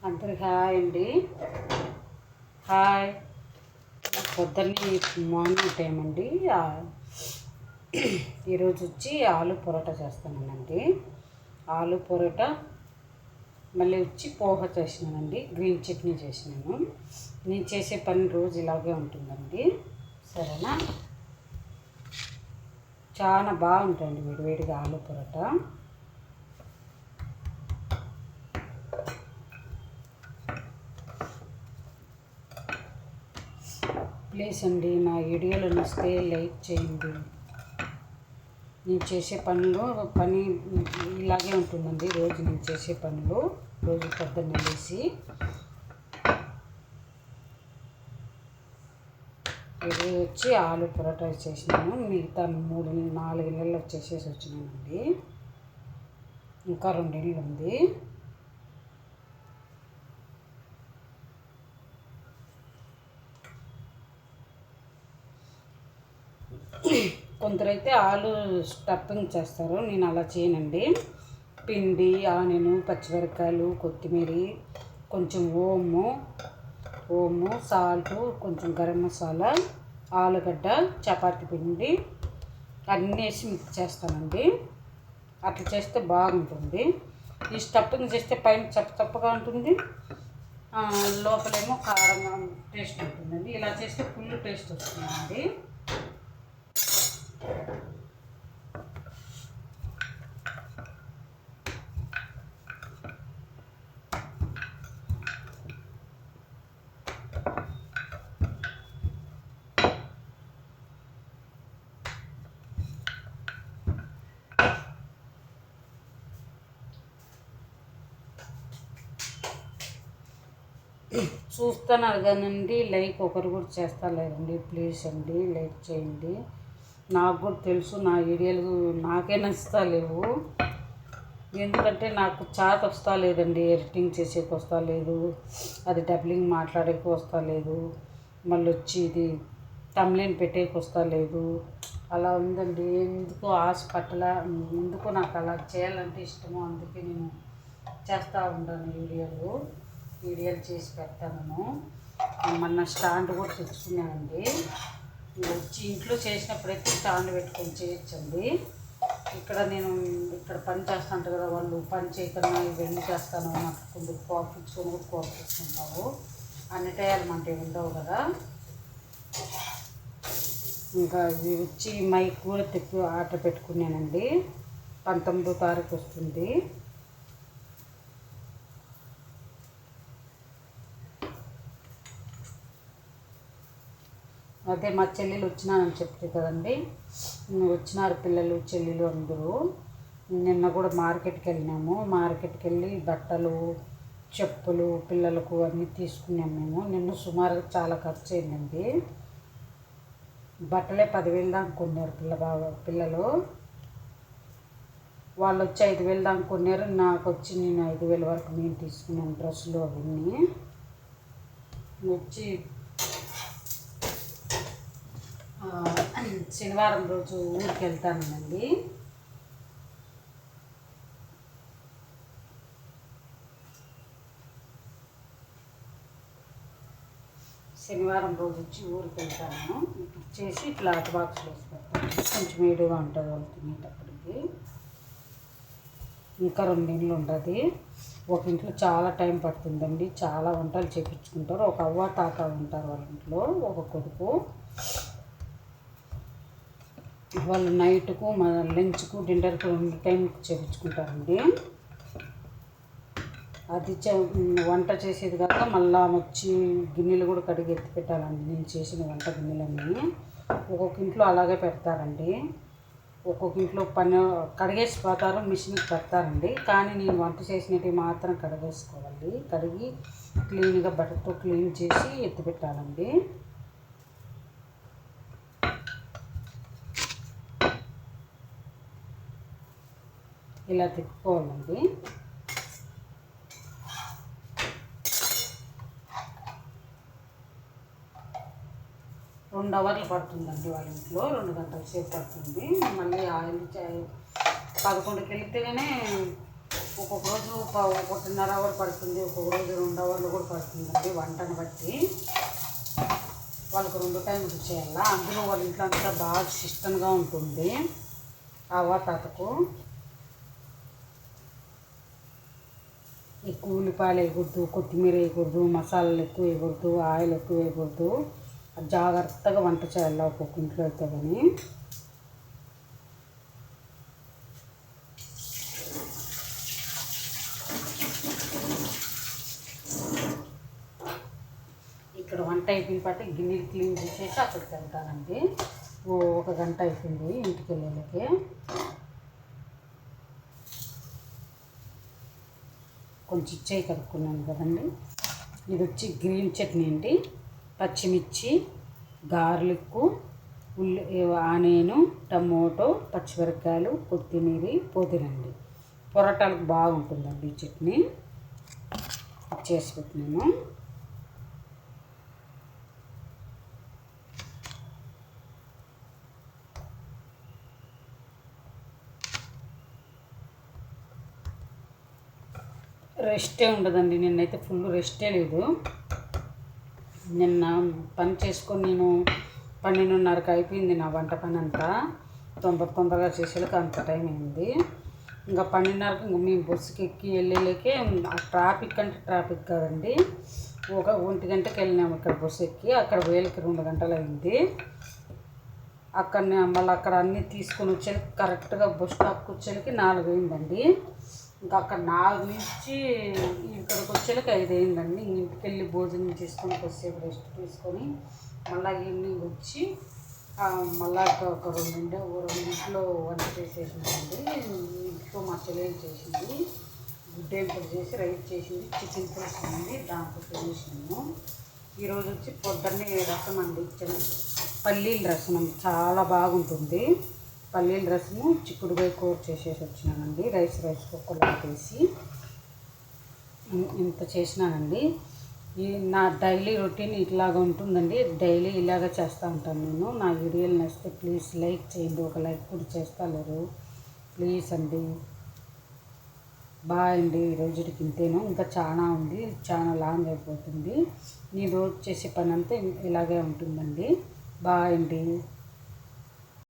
అందరికి హాయ్ అండి. హాయ్. పొద్దున్నే మార్నింగ్ టైం అండి. ఈరోజు వచ్చి ఆలు పొరోటా చేస్తానండి. ఆలు పొరోటా మళ్ళీ వచ్చి పోహ చేసినానండి. గ్రీన్ చట్నీ చేసినాను. నేను చేసే పని రోజు ఇలాగే ఉంటుందండి. సరేనా? చాలా బాగుంటుంది వేడివేడిగా ఆలు పొరోటా. ప్లీజ్ అండి, నా వీడియోలు నచ్చితే లైక్ చేయండి. నేను చేసే పని ఇలాగే ఉంటుందండి. రోజు నేను చేసే పనులు రోజు పొద్దున్న లేసి ఇది వచ్చి ఆలు పొరోటా చేసినాను. మిగతా 3-4 నెలలు చేసేసి వచ్చినానండి. ఇంకా 2 నెలలు ఉంది. కొందరైతే ఆలు స్టఫింగ్ చేస్తారు. నేను అలా చేయనండి. పిండి, ఆనియన్, పచ్చిమిరపకాయలు, కొత్తిమీర, కొంచెం ఓము, సాల్ట్, కొంచెం గరం మసాలా, ఆలుగడ్డ, చపాతీ పిండి అన్నీ వేసి మిక్స్ చేస్తానండి. అట్లా చేస్తే బాగుంటుంది. ఈ స్టఫింగ్ చేస్తే పైన చప్పగా ఉంటుంది, లోపలేమో కారంగా టేస్ట్ ఉంటుందండి. ఇలా చేస్తే ఫుల్ టేస్ట్ వస్తుందండి. చూస్తున్నారు కానండి, లైక్ ఒకరు కూడా చేస్తా లేదండి. ప్లీజ్ అండి, లైక్ చేయండి. నాకు కూడా తెలుసు నా వీడియోలు నాకే నచ్చుతా లేవు. ఎందుకంటే నాకు చాట్ వస్తా లేదండి. ఎడిటింగ్ చేసేకి వస్తా లేదు, అది డబ్లింగ్ మాట్లాడేకి వస్తా లేదు, మళ్ళీ వచ్చి ఇది తమ్లైన్ పెట్టేకి వస్తా లేదు. అలా ఉందండి. ఎందుకో ఆశ పట్టల, ఎందుకో నాకు అలా చేయాలంటే ఇష్టమో, అందుకే నేను చేస్తూ ఉంటాను. వీడియోలు చేసి పెడతాను. మొన్న స్టాండ్ కూడా తెచ్చుకున్నానండి. వచ్చి ఇంట్లో చేసినప్పుడైతే స్టాండ్ పెట్టుకొని చేయొచ్చండి. ఇక్కడ పని చేస్తాంట కదా, వాళ్ళు పని చేయకుండా ఇవన్నీ చేస్తాను నాకు కొంచెం కోపించుకొని కూడా కోపించుకుంటావు. అన్ని టైర్లు మనకి ఉండవు కదా. ఇంకా ఇది వచ్చి మైక్ కూడా ఆర్డర్ పెట్టుకున్నానండి. 19వ తారీఖు వస్తుంది. అదే మా చెల్లెలు వచ్చినానని చెప్తే కదండి, వచ్చినారు పిల్లలు చెల్లెలు అందరూ. నిన్న కూడా మార్కెట్కి వెళ్ళినాము. మార్కెట్కి వెళ్ళి బట్టలు, చెప్పులు పిల్లలకు అన్నీ తీసుకున్నాము మేము. నిన్న సుమారుగా చాలా ఖర్చు అయిందండి. బట్టలే 10,000 దాకా కొన్నారు పిల్లలు. వాళ్ళు వచ్చి 5,000 దాకా కొన్నారు. నాకు వచ్చి నేను 5,000 వరకు నేను తీసుకున్నాను డ్రెస్సులు అవన్నీ. వచ్చి శనివారం రోజు ఊరికి వెళ్తానండి. శనివారం రోజు వచ్చి ఊరికి వెళ్తాను. చేసి ఇట్లా హాట్ బాక్స్లో వేసి పెడతాను. కొంచెం వేడిగా ఉంటుంది వాళ్ళు తినేటప్పటికి. ఇంకా 2 నెలలు ఉంటుంది. ఒక ఇంట్లో చాలా టైం పడుతుందండి. చాలా వంటలు చేయించుకుంటారు. ఒక అవ్వ తాత ఉంటారు వాళ్ళ ఇంట్లో, ఒక కొడుకు. వాళ్ళు నైట్కు లంచ్కు డిన్నర్కు 2 టైంకి చేయించుకుంటారండి. అది వంట చేసేది కాక మళ్ళా వచ్చి గిన్నెలు కూడా కడిగి ఎత్తి పెట్టాలండి. నేను చేసిన వంట గిన్నెలన్నీ ఒక్కొక్క ఇంట్లో అలాగే పెడతారండి. ఒక్కొక్క ఇంట్లో పని కడిగేసి పోతారు, మిషన్కి పెడతారండి. కానీ నేను వంట చేసినవి మాత్రం కడిగేసుకోవాలి. కడిగి క్లీన్గా బట్టతో క్లీన్ చేసి ఎత్తి పెట్టాలండి. ఇలా తిప్పుకోవాలండి. 2 అవర్లు పడుతుందండి వాళ్ళ ఇంట్లో. 2 గంటల సేపు పడుతుంది. మళ్ళీ ఆయిల్ 11కి వెళ్తేనే ఒక్కొక్క రోజు 1.5 అవర్ పడుతుంది, ఒక్కొక్క రోజు 2 అవర్లు కూడా పడుతుందండి వంటను బట్టి. వాళ్ళకు 2 టైంలు చేయాలా. అందులో వాళ్ళ ఇంట్లో అంతా బాగా సిస్టమ్గా ఉంటుంది అవ్వ తాతకు. ఎక్కువ ఉల్లిపాయలు వేయకూడదు, కొత్తిమీర వేయకూడదు, మసాలాలు ఎక్కువ వేయకూడదు, ఆయిల్ ఎక్కువ వేయకూడదు. జాగ్రత్తగా వంట చేయాలి ఒక్కొక్క ఇంట్లో అయితే. కానీ ఇక్కడ వంట అయిపోయిన పాటు గిన్నెలు క్లీన్ చేసేసి అక్కడికి వెళ్తానండి. 1 గంట అయిపోయింది ఇంటికి వెళ్ళేళ్ళకి. కొంచెం ఇచ్చేయి కలుపుకున్నాను కదండి. ఇది వచ్చి గ్రీన్ చట్నీ అండి. పచ్చిమిర్చి, గార్లిక్, ఆనియను, టమోటో, పచ్చిమిరపకాయలు, కొత్తిమీర, పుదీనా అండి. పొరాటాలకు బాగుంటుందండి ఈ చట్నీ. చేసి పెట్టినాను. రెస్టే ఉండదండి. నిన్నైతే ఫుల్ రెస్టే లేదు. నిన్న పని చేసుకొని నేను 12:30కి అయిపోయింది నా వంట పని అంతా. తొందరగా చేసేలకు అంత టైం అయింది. ఇంకా 12:30కి ఇంకా మేము బస్సుకి ఎక్కి వెళ్ళేలేకే ట్రాఫిక్ అంటే ట్రాఫిక్ కాదండి. 1 గంటకి వెళ్ళినాము ఇక్కడ బస్సు ఎక్కి. అక్కడ వేలకి 2 గంటలు అయింది. మళ్ళీ అక్కడ అన్నీ తీసుకొని వచ్చేకి కరెక్ట్గా బస్ స్టాప్కి వచ్చేకి 4 అయిందండి. ఇంకా అక్కడ 4 నుంచి ఇక్కడికి వచ్చేకి 5 అయిందండి. ఇంటికి వెళ్ళి భోజనం చేసుకొని కొద్దిసేపు రెస్ట్ తీసుకొని మళ్ళీ ఈవినింగ్ వచ్చి మళ్ళీ ఒక 2 వంట చేసేసిందండి. ఇంట్లో మా చెల్లెలు చేసింది. గుడ్డ ఎంపుడు చేసి రైస్ చేసింది, చికెన్ చేసింది, దాంట్లో తినేసినాము. ఈరోజు వచ్చి పొద్దున్నే రసం అండి, పల్లీల రసం అండి. చాలా బాగుంటుంది. పల్లీల రసము, చిక్కుడుకాయ కూర చేసేసి వచ్చినానండి. రైస్ కుక్కర్లో వేసి ఇంత చేసినానండి. నా డైలీ రొటీన్ ఇట్లాగా ఉంటుందండి. డైలీ ఇలాగ చేస్తూ ఉంటాను నేను. నా వీడియోలు నచ్చితే ప్లీజ్ లైక్ చేయండి. ఒక లైక్ కూడా చేస్తలేరు ప్లీజ్ అండి. బాయ్ అండి. ఈరోజుకి ఇంతేను. ఇంకా చాలా ఉంది, చాలా లాంగ్ అయిపోతుంది. నేను రోజు చేసే పని అంతా ఇలాగే ఉంటుందండి. బాయ్ అండి.